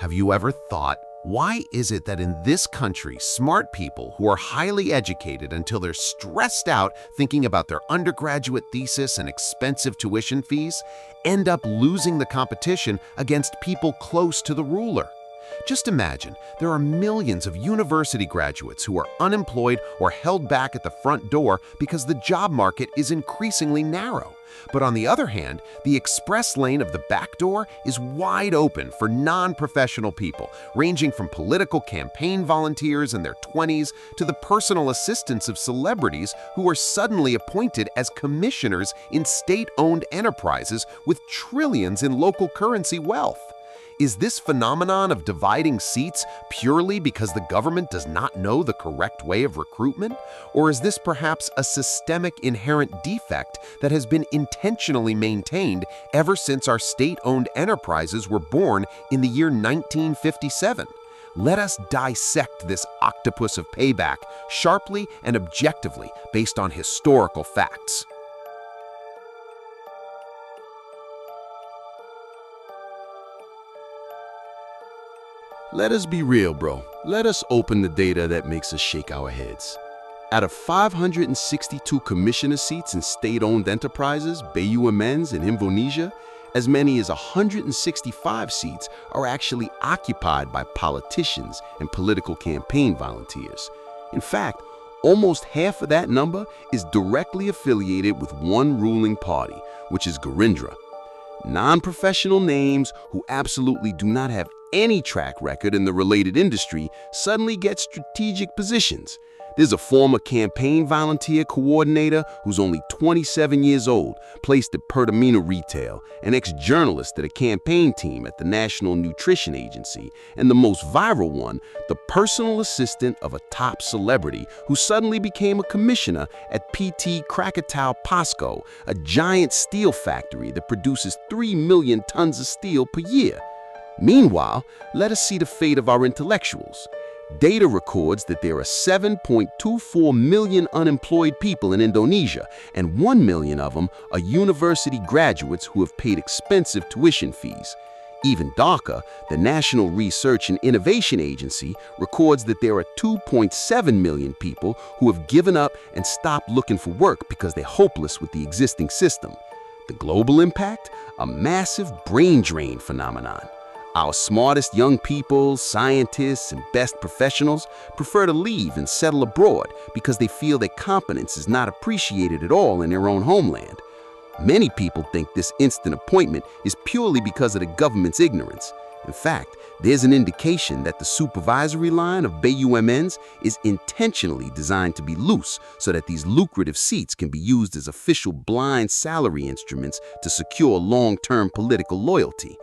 Have you ever thought, why is it that in this country, smart people who are highly educated until they're stressed out thinking about their undergraduate thesis and expensive tuition fees, end up losing the competition against people close to the ruler? Just imagine, there are millions of university graduates who are unemployed or held back at the front door because the job market is increasingly narrow. But on the other hand, the express lane of the backdoor is wide open for non-professional people, ranging from political campaign volunteers in their 20s to the personal assistants of celebrities who are suddenly appointed as commissioners in state-owned enterprises with trillions in local currency wealth. Is this phenomenon of dividing seats purely because the government does not know the correct way of recruitment? Or is this perhaps a systemic inherent defect that has been intentionally maintained ever since our state-owned enterprises were born in the year 1957? Let us dissect this octopus of payback sharply and objectively based on historical facts. Let us be real, bro. Let us open the data that makes us shake our heads. Out of 562 commissioner seats in state-owned enterprises, BUMNs in Indonesia, as many as 165 seats are actually occupied by politicians and political campaign volunteers. In fact, almost half of that number is directly affiliated with one ruling party, which is Gerindra. Non-professional names who absolutely do not have any track record in the related industry suddenly get strategic positions. There's a former campaign volunteer coordinator who's only 27 years old, placed at Pertamina Retail, an ex-journalist at a campaign team at the National Nutrition Agency, and the most viral one, the personal assistant of a top celebrity who suddenly became a commissioner at PT Krakatau Pasco, a giant steel factory that produces 3 million tons of steel per year. Meanwhile, let us see the fate of our intellectuals. Data records that there are 7.24 million unemployed people in Indonesia, and 1 million of them are university graduates who have paid expensive tuition fees. Even darker, the National Research and Innovation Agency records that there are 2.7 million people who have given up and stopped looking for work because they're hopeless with the existing system. The global impact? A massive brain drain phenomenon. Our smartest young people, scientists, and best professionals prefer to leave and settle abroad because they feel their competence is not appreciated at all in their own homeland. Many people think this instant appointment is purely because of the government's ignorance. In fact, there's an indication that the supervisory line of BUMNs is intentionally designed to be loose so that these lucrative seats can be used as official blind salary instruments to secure long-term political loyalty.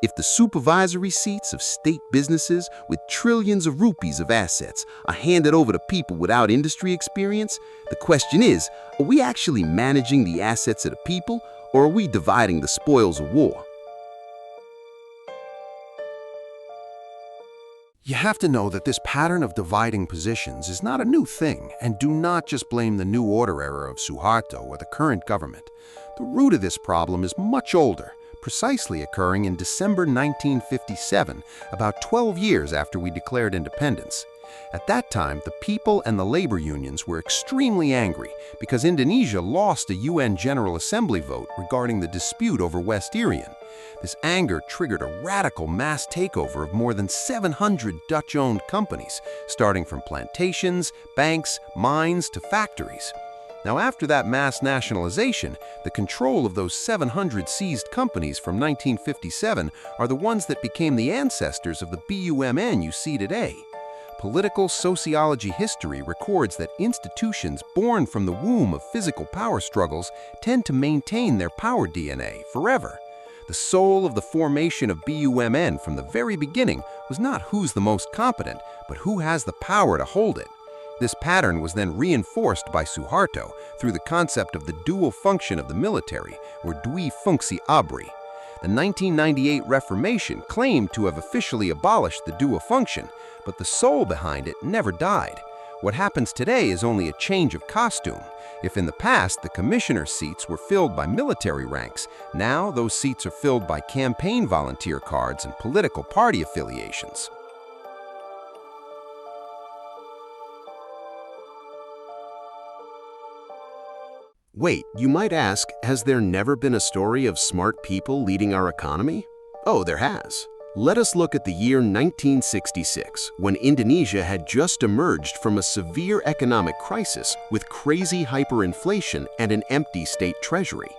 If the supervisory seats of state businesses with trillions of rupees of assets are handed over to people without industry experience, the question is, are we actually managing the assets of the people, or are we dividing the spoils of war? You have to know that this pattern of dividing positions is not a new thing, and do not just blame the New Order era of Suharto or the current government. The root of this problem is much older, precisely occurring in December 1957, about 12 years after we declared independence. At that time, the people and the labor unions were extremely angry because Indonesia lost a UN General Assembly vote regarding the dispute over West Irian. This anger triggered a radical mass takeover of more than 700 Dutch-owned companies, starting from plantations, banks, mines, to factories. Now, after that mass nationalization, the control of those 700 seized companies from 1957 are the ones that became the ancestors of the BUMN you see today. Political sociology history records that institutions born from the womb of physical power struggles tend to maintain their power DNA forever. The soul of the formation of BUMN from the very beginning was not who's the most competent, but who has the power to hold it. This pattern was then reinforced by Suharto through the concept of the dual function of the military, or dwi fungsi ABRI. The 1998 Reformation claimed to have officially abolished the dual function, but the soul behind it never died. What happens today is only a change of costume. If in the past the commissioner seats were filled by military ranks, now those seats are filled by campaign volunteer cards and political party affiliations. Wait, you might ask, has there never been a story of smart people leading our economy? Oh, there has. Let us look at the year 1966, when Indonesia had just emerged from a severe economic crisis with crazy hyperinflation and an empty state treasury.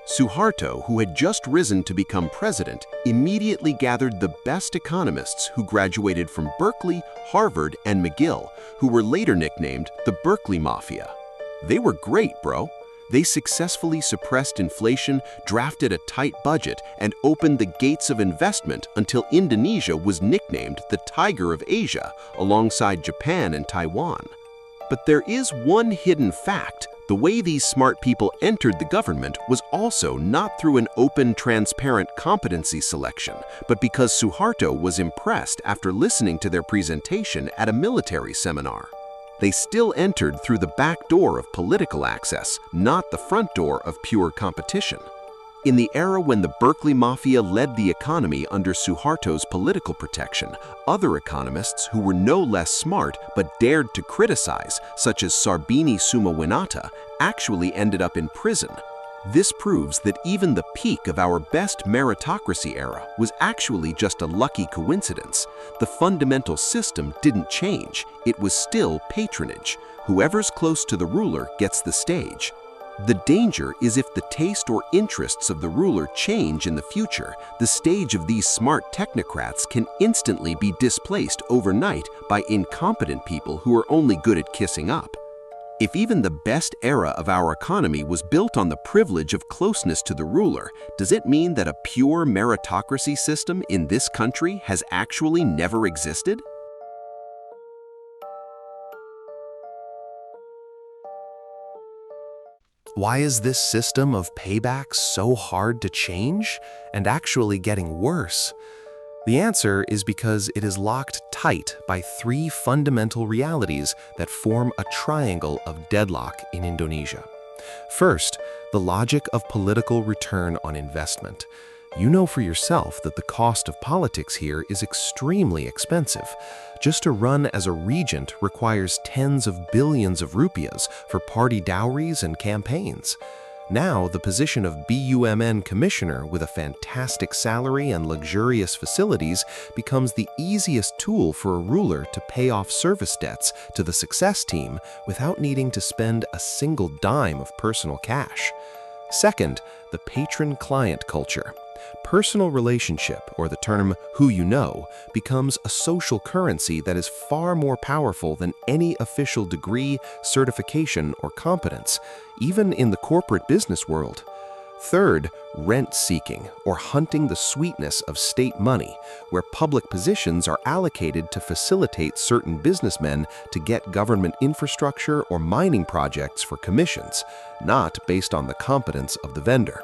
Suharto, who had just risen to become president, immediately gathered the best economists who graduated from Berkeley, Harvard, and McGill, who were later nicknamed the Berkeley Mafia. They were great, bro. They successfully suppressed inflation, drafted a tight budget, and opened the gates of investment until Indonesia was nicknamed the Tiger of Asia, alongside Japan and Taiwan. But there is one hidden fact. The way these smart people entered the government was also not through an open, transparent competency selection, but because Suharto was impressed after listening to their presentation at a military seminar. They still entered through the back door of political access, not the front door of pure competition. In the era when the Berkeley Mafia led the economy under Suharto's political protection, other economists who were no less smart but dared to criticize, such as Sarbini Sumawinata, actually ended up in prison. This proves that even the peak of our best meritocracy era was actually just a lucky coincidence. The fundamental system didn't change. It was still patronage. Whoever's close to the ruler gets the stage. The danger is if the taste or interests of the ruler change in the future, the stage of these smart technocrats can instantly be displaced overnight by incompetent people who are only good at kissing up. If even the best era of our economy was built on the privilege of closeness to the ruler, does it mean that a pure meritocracy system in this country has actually never existed? Why is this system of payback so hard to change and actually getting worse? The answer is because it is locked tight by three fundamental realities that form a triangle of deadlock in Indonesia. First, the logic of political return on investment. You know for yourself that the cost of politics here is extremely expensive. Just to run as a regent requires tens of billions of rupiahs for party dowries and campaigns. Now, the position of BUMN commissioner with a fantastic salary and luxurious facilities becomes the easiest tool for a ruler to pay off service debts to the success team without needing to spend a single dime of personal cash. Second, the patron-client culture. Personal relationship, or the term who you know, becomes a social currency that is far more powerful than any official degree, certification, or competence, even in the corporate business world. Third, rent-seeking, or hunting the sweetness of state money, where public positions are allocated to facilitate certain businessmen to get government infrastructure or mining projects for commissions, not based on the competence of the vendor.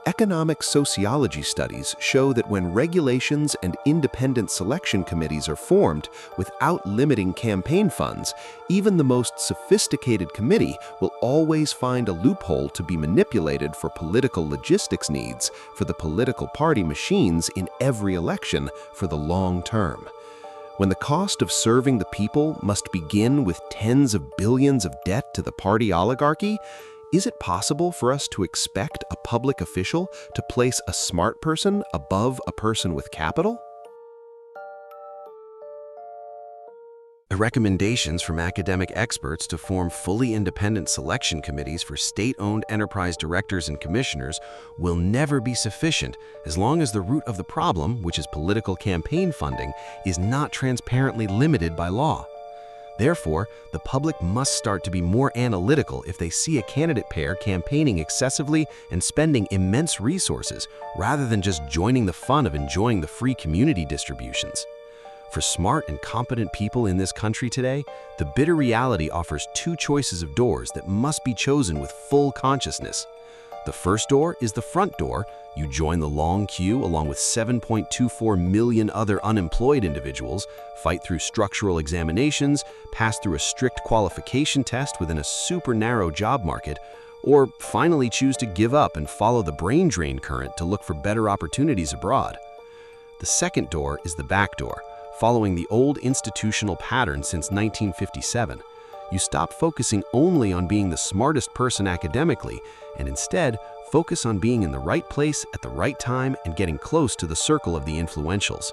Economic sociology studies show that when regulations and independent selection committees are formed without limiting campaign funds, even the most sophisticated committee will always find a loophole to be manipulated for political logistics needs for the political party machines in every election for the long term. When the cost of serving the people must begin with tens of billions of debt to the party oligarchy, is it possible for us to expect a public official to place a smart person above a person with capital? The recommendations from academic experts to form fully independent selection committees for state-owned enterprise directors and commissioners will never be sufficient as long as the root of the problem, which is political campaign funding, is not transparently limited by law. Therefore, the public must start to be more analytical if they see a candidate pair campaigning excessively and spending immense resources, rather than just joining the fun of enjoying the free community distributions. For smart and competent people in this country today, the bitter reality offers two choices of doors that must be chosen with full consciousness. The first door is the front door. You join the long queue along with 7.24 million other unemployed individuals, fight through structural examinations, pass through a strict qualification test within a super narrow job market, or finally choose to give up and follow the brain drain current to look for better opportunities abroad. The second door is the back door, following the old institutional pattern since 1957. You stop focusing only on being the smartest person academically and instead focus on being in the right place at the right time and getting close to the circle of the influentials.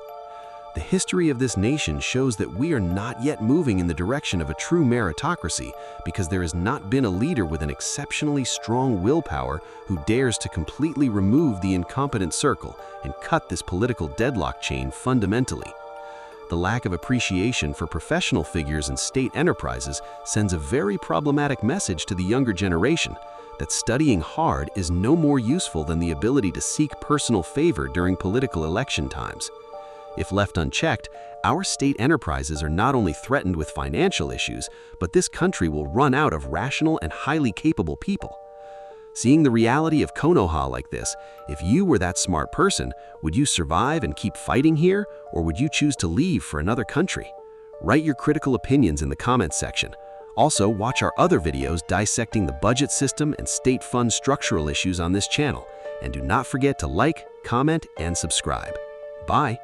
The history of this nation shows that we are not yet moving in the direction of a true meritocracy because there has not been a leader with an exceptionally strong willpower who dares to completely remove the incompetent circle and cut this political deadlock chain fundamentally. The lack of appreciation for professional figures and state enterprises sends a very problematic message to the younger generation that studying hard is no more useful than the ability to seek personal favor during political election times. If left unchecked, our state enterprises are not only threatened with financial issues, but this country will run out of rational and highly capable people. Seeing the reality of Konoha like this, if you were that smart person, would you survive and keep fighting here, or would you choose to leave for another country? Write your critical opinions in the comments section. Also, watch our other videos dissecting the budget system and state fund structural issues on this channel. And do not forget to like, comment, and subscribe. Bye!